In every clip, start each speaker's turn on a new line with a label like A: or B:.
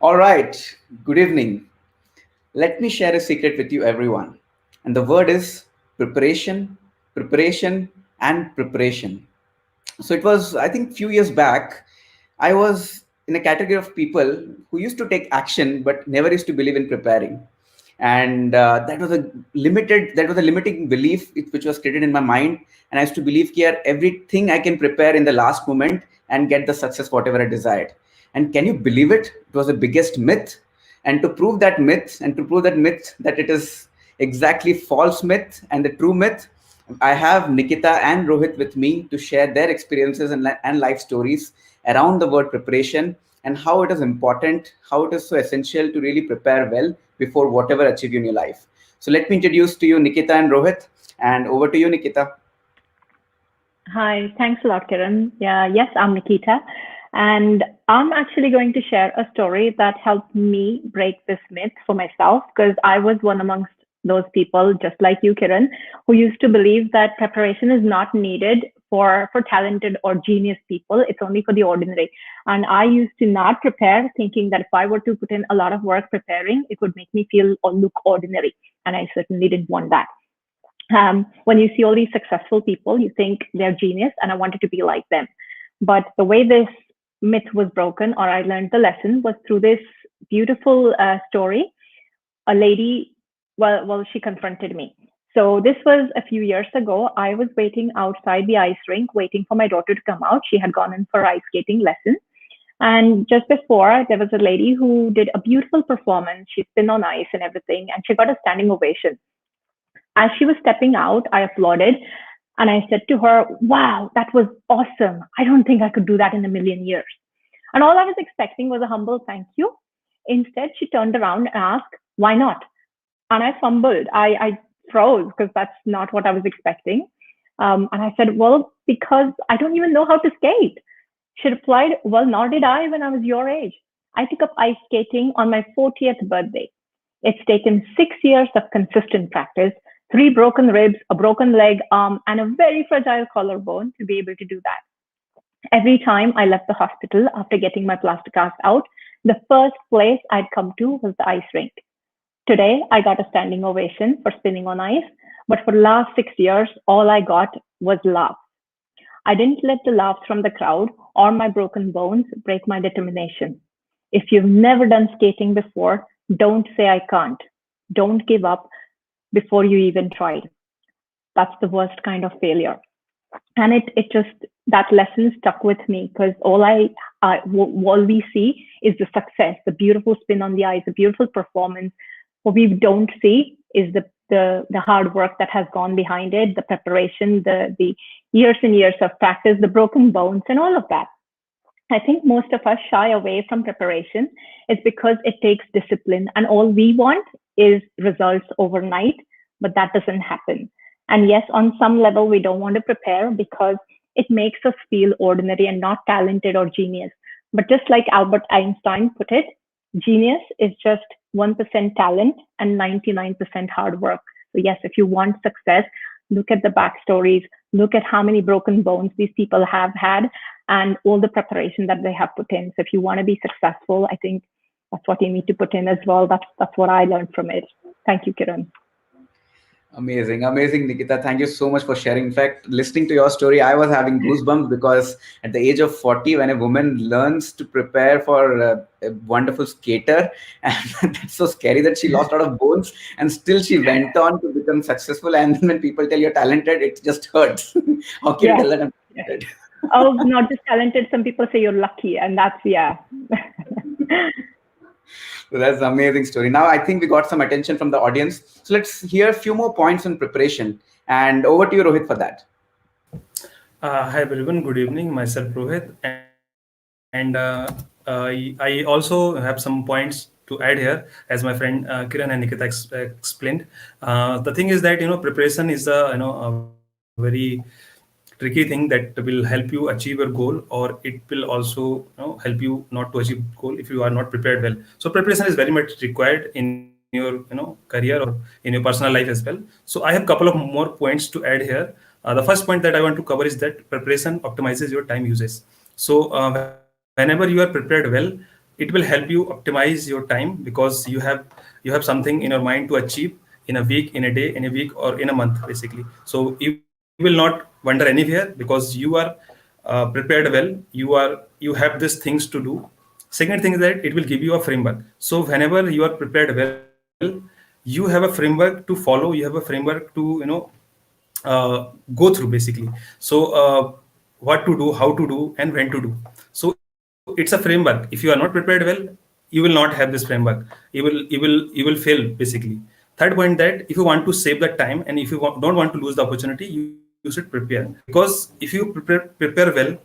A: All right, good evening. Let me share a secret with you, everyone. And the word is preparation, preparation, and preparation. So it was, I think, few years back, I was in a category of people who used to take action but never used to believe in preparing. And that was a limiting belief which was created in my mind. And I used to believe here everything I can prepare in the last moment and get the success whatever I desired. And can you believe it? It was the biggest myth. And to prove that myth and to prove that myth that it is exactly false myth and the true myth, I have Nikita and Rohit with me to share their experiences and life stories around the word preparation and how it is important, how it is so essential to really prepare well before whatever achieve you in your life. So let me introduce to you Nikita and Rohit, and over to you, Nikita.
B: Hi, thanks a lot, Kiran. Yeah, yes, I'm Nikita, and I'm actually going to share a story that helped me break this myth for myself because I was one amongst those people, just like you, Kiran, who used to believe that preparation is not needed for talented or genius people. It's only for the ordinary. And I used to not prepare, thinking that if I were to put in a lot of work preparing, it would make me feel or look ordinary. And I certainly didn't want that. When you see all these successful people, you think they're genius, and I wanted to be like them. But the way this myth was broken, or I learned the lesson, was through this beautiful story. A lady, she confronted me. So this was a few years ago. I was waiting outside the ice rink, waiting for my daughter to come out. She had gone in for ice skating lessons. And just before, there was a lady who did a beautiful performance. She's been on ice and everything, and she got a standing ovation. As she was stepping out, I applauded and I said to her, "Wow, that was awesome. I don't think I could do that in a million years." And all I was expecting was a humble thank you. Instead, she turned around and asked, "Why not?" And I fumbled. I froze because that's not what I was expecting. And I said, "Well, because I don't even know how to skate." She replied, "Well, nor did I when I was your age. I took up ice skating on my 40th birthday. It's taken 6 years of consistent practice, three broken ribs, a broken leg, arm, and a very fragile collarbone to be able to do that. Every time I left the hospital after getting my plaster cast out, the first place I'd come to was the ice rink. Today, I got a standing ovation for spinning on ice, but for the last 6 years, all I got was love. I didn't let the laughs from the crowd or my broken bones break my determination. If you've never done skating before, don't say I can't. Don't give up before you even tried. That's the worst kind of failure. And it just, that lesson stuck with me because all we see is the success, the beautiful spin on the ice, the beautiful performance. What we don't see is the hard work that has gone behind it, the preparation, the years and years of practice, the broken bones, and all of that. I think most of us shy away from preparation. It's because it takes discipline, and all we want is results overnight, but that doesn't happen. And yes, on some level, we don't want to prepare because it makes us feel ordinary and not talented or genius. But just like Albert Einstein put it, genius is just 1% talent and 99% hard work. So, yes, if you want success, look at the backstories, look at how many broken bones these people have had, and all the preparation that they have put in. So, if you want to be successful, I think that's what you need to put in as well. That's what I learned from it. Thank you, Kiran.
A: Amazing, amazing, Nikita. Thank you so much for sharing. In fact, listening to your story, I was having goosebumps because at the age of 40, when a woman learns to prepare for a wonderful skater, and that's so scary that she lost a lot of bones and still she went on to become successful. And when people tell you're talented, it just hurts. How can you
B: Yes.
A: tell that I'm
B: Yes.
A: talented?
B: Oh, not just talented. Some people say you're lucky, and that's, yeah.
A: So that's an amazing story. Now I think we got some attention from the audience. So let's hear a few more points on preparation. And over to you, Rohit, for that.
C: Hi everyone, good evening. Myself Rohit, and I also have some points to add here, as my friend Kiran and Nikita explained. The thing is that preparation is a very tricky thing that will help you achieve your goal, or it will also help you not to achieve goal if you are not prepared well. So preparation is very much required in your career or in your personal life as well. So I have a couple of more points to add here. The first point that I want to cover is that preparation optimizes your time usage. So whenever you are prepared well, it will help you optimize your time, because you have something in your mind to achieve in a week, in a day, in a week, or in a month, basically. So you will not wander anywhere, because you are prepared well. You have these things to do. Second thing is that it will give you a framework. So whenever you are prepared well, you have a framework to follow, you have a framework to go through, basically. So what to do, how to do, and when to do. So it's a framework. If you are not prepared well, you will not have this framework. You will fail, basically. Third point, that if you want to save that time, and if you don't want to lose the opportunity, you should prepare. Because if you prepare well,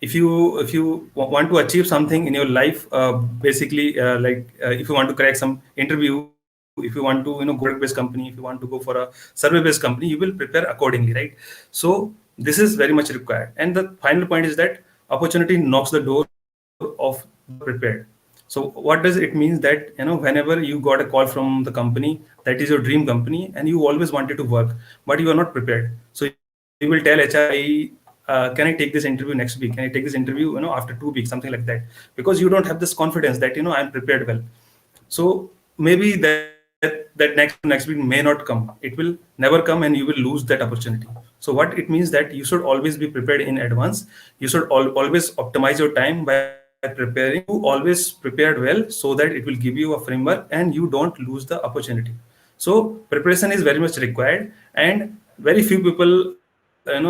C: if you want to achieve something in your life, basically, if you want to crack some interview, if you want to go for a product based company, if you want to go for a survey based company, you will prepare accordingly, right? So this is very much required. And the final point is that opportunity knocks the door of those who are prepared. So what does it mean? That, whenever you got a call from the company that is your dream company, and you always wanted to work, but you are not prepared, so you will tell HR, can I take this interview next week? Can I take this interview, after 2 weeks, something like that, because you don't have this confidence that, I'm prepared well. So maybe that next week may not come. It will never come, and you will lose that opportunity. So what it means, that you should always be prepared in advance. You should always optimize your time by preparing. You always prepared well, so that it will give you a framework and you don't lose the opportunity. So preparation is very much required, and very few people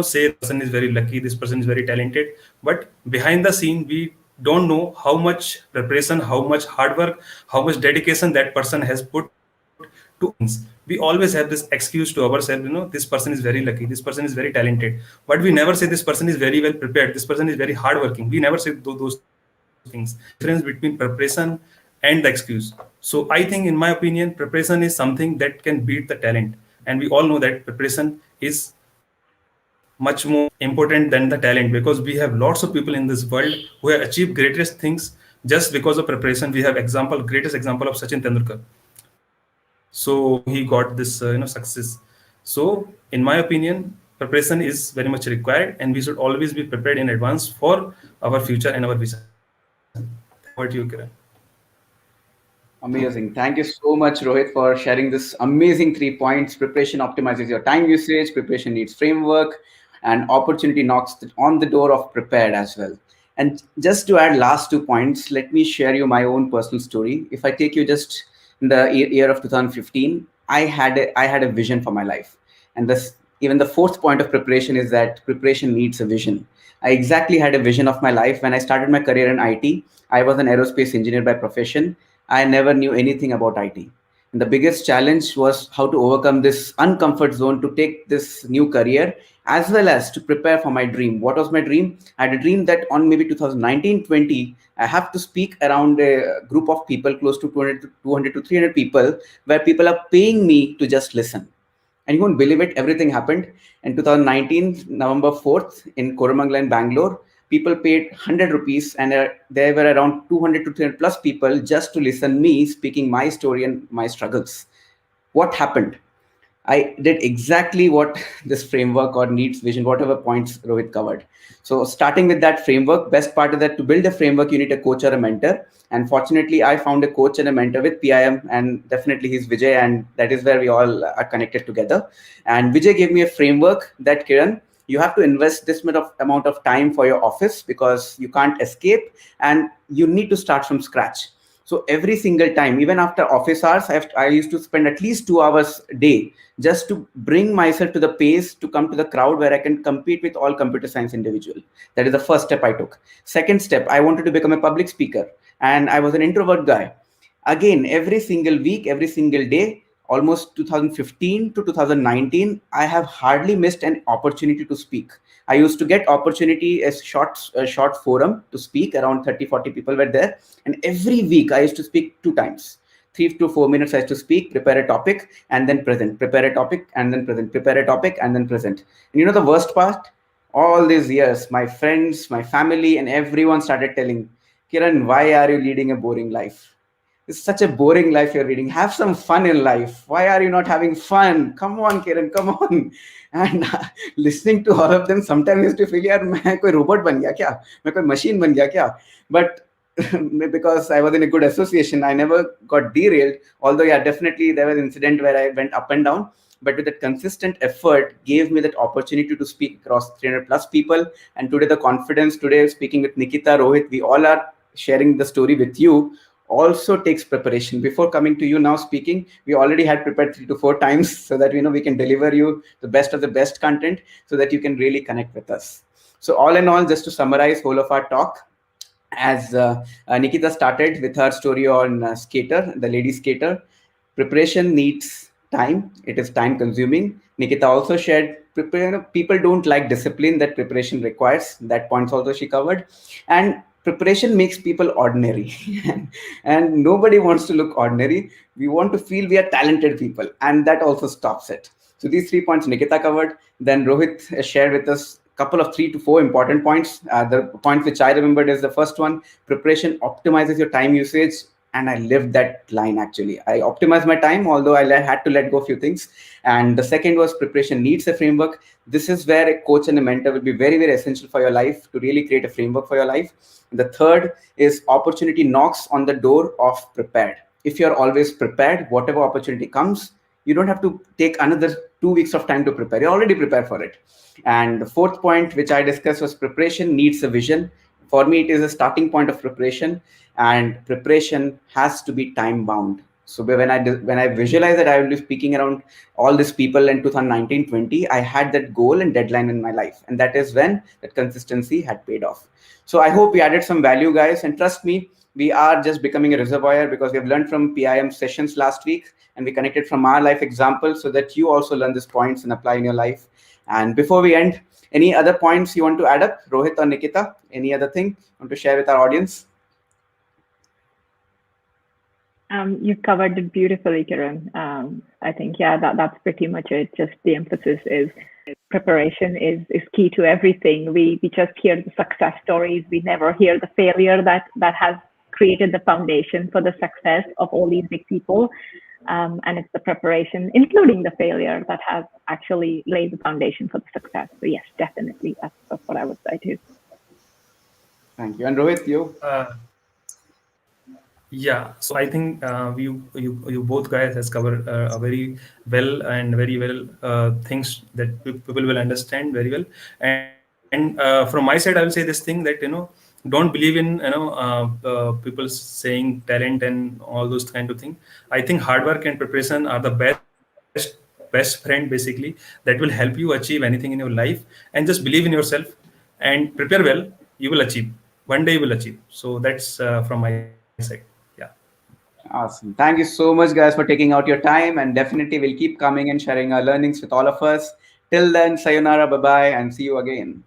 C: say this person is very lucky, this person is very talented, but behind the scene we don't know how much preparation, how much hard work, how much dedication that person has put to achieve those things. We always have this excuse to ourselves, this person is very lucky, this person is very talented, but we never say this person is very well prepared, this person is very hardworking. We never say those things. There is a difference between preparation and the excuse. So I think, in my opinion, preparation is something that can beat the talent, and we all know that preparation is much more important than the talent, because we have lots of people in this world who have achieved greatest things just because of preparation. We have greatest example of Sachin Tendulkar. So how he got this success. So in my opinion, preparation is very much required, and we should always be prepared in advance for our future and our vision. Thank you. Over to you, Kiran.
A: Amazing. Thank you so much, Rohit, for sharing this amazing 3 points. Preparation optimizes your time usage, preparation needs framework, and opportunity knocks on the door of prepared as well. And just to add last 2 points, let me share you my own personal story. If I take you just in the year of 2015, I had a vision for my life. And this, even the fourth point of preparation is that preparation needs a vision. I exactly had a vision of my life when I started my career in IT. I was an aerospace engineer by profession. I never knew anything about IT. And the biggest challenge was how to overcome this uncomfort zone to take this new career, as well as to prepare for my dream. What was my dream? I had a dream that on maybe 2019-20, I have to speak around a group of people, close to 200 to 300 people, where people are paying me to just listen. And you won't believe it, everything happened. In 2019, November 4th, in Koramangala in Bangalore, people paid 100 rupees, and there were around 200 to 300 plus people just to listen me speaking my story and my struggles. What happened? I did exactly what this framework or needs vision, whatever points Rohit covered. So starting with that framework, best part is that to build a framework, you need a coach or a mentor. And fortunately, I found a coach and a mentor with PIM, and definitely he's Vijay, and that is where we all are connected together. And Vijay gave me a framework that, Kiran, you have to invest this amount of time for your office because you can't escape, and you need to start from scratch. So every single time, even after office hours, I used to spend at least 2 hours a day just to bring myself to the pace to come to the crowd where I can compete with all computer science individual. That is the first step I took. Second step, I wanted to become a public speaker, and I was an introvert guy. Again, every single week, every single day, almost 2015 to 2019, I have hardly missed an opportunity to speak. I used to get opportunity as short forum to speak. Around 30, 40 people were there. And every week I used to speak 2 times. 3 to 4 minutes I used to speak, prepare a topic, and then present. Prepare a topic, and then present. Prepare a topic, and then present. And you know the worst part? All these years, my friends, my family, and everyone started telling, Kiran, why are you leading a boring life? It's such a boring life you're leading. Have some fun in life. Why are you not having fun? Come on, Kiran, come on. And listening to all of them, sometimes I used to feel, यार मैं कोई robot बन गया क्या? मैं कोई machine बन गया क्या? But because I was in a good association. I never got derailed. Although, yeah, definitely there was an incident where I went up and down. But with that consistent effort, gave me that opportunity to speak across 300 plus people. And today, the confidence today, speaking with Nikita, Rohit, we all are sharing the story with you. Also takes preparation. Before coming to you now speaking, we already had prepared 3 to 4 times so that we can deliver you the best of the best content so that you can really connect with us. So all in all, just to summarize whole of our talk, as Nikita started with her story on skater, the lady skater, preparation needs time. It is time consuming. Nikita also shared people don't like discipline that preparation requires. That points also she covered. And preparation makes people ordinary. And nobody wants to look ordinary. We want to feel we are talented people. And that also stops it. So these 3 points Nikita covered. Then Rohit shared with us couple of 3 to 4 important points. The point which I remembered is the first one: preparation optimizes your time usage. And I lived that line actually. I optimized my time, although I had to let go a few things. And the second was preparation needs a framework. This is where a coach and a mentor will be very, very essential for your life to really create a framework for your life. And the third is opportunity knocks on the door of prepared. If you're always prepared, whatever opportunity comes, you don't have to take another 2 weeks of time to prepare. You're already prepared for it. And the fourth point, which I discussed, was preparation needs a vision. For me, it is a starting point of preparation, and preparation has to be time bound. So when I visualize that I will be speaking around all these people in 2019-20, I had that goal and deadline in my life, and that is when that consistency had paid off. So I hope we added some value, guys, and trust me, we are just becoming a reservoir because we have learned from PIM sessions last week, and we connected from our life example so that you also learn these points and apply in your life. And before we end, any other points you want to add up, Rohit or Nikita? Any other thing you want to share with our audience?
B: You've covered it beautifully, Kiran. I think, yeah, that's pretty much it. Just the emphasis is preparation is key to everything. We just hear the success stories. We never hear the failure that has created the foundation for the success of all these big people. And it's the preparation, including the failure, that has actually laid the foundation for the success. So yes, definitely, that's what I would say too.
A: Thank you. And Rohit, you?
C: Yeah, so I think you both guys has covered a very well and very well things that people will understand very well. And from my side, I will say this thing that don't believe in people saying talent and all those kind of thing. I think hard work and preparation are the best friend basically that will help you achieve anything in your life. And just believe in yourself and prepare well. You will achieve. One day you will achieve. So that's from my side. Yeah.
A: Awesome. Thank you so much, guys, for taking out your time. And definitely we'll keep coming and sharing our learnings with all of us. Till then, sayonara, bye bye, and see you again.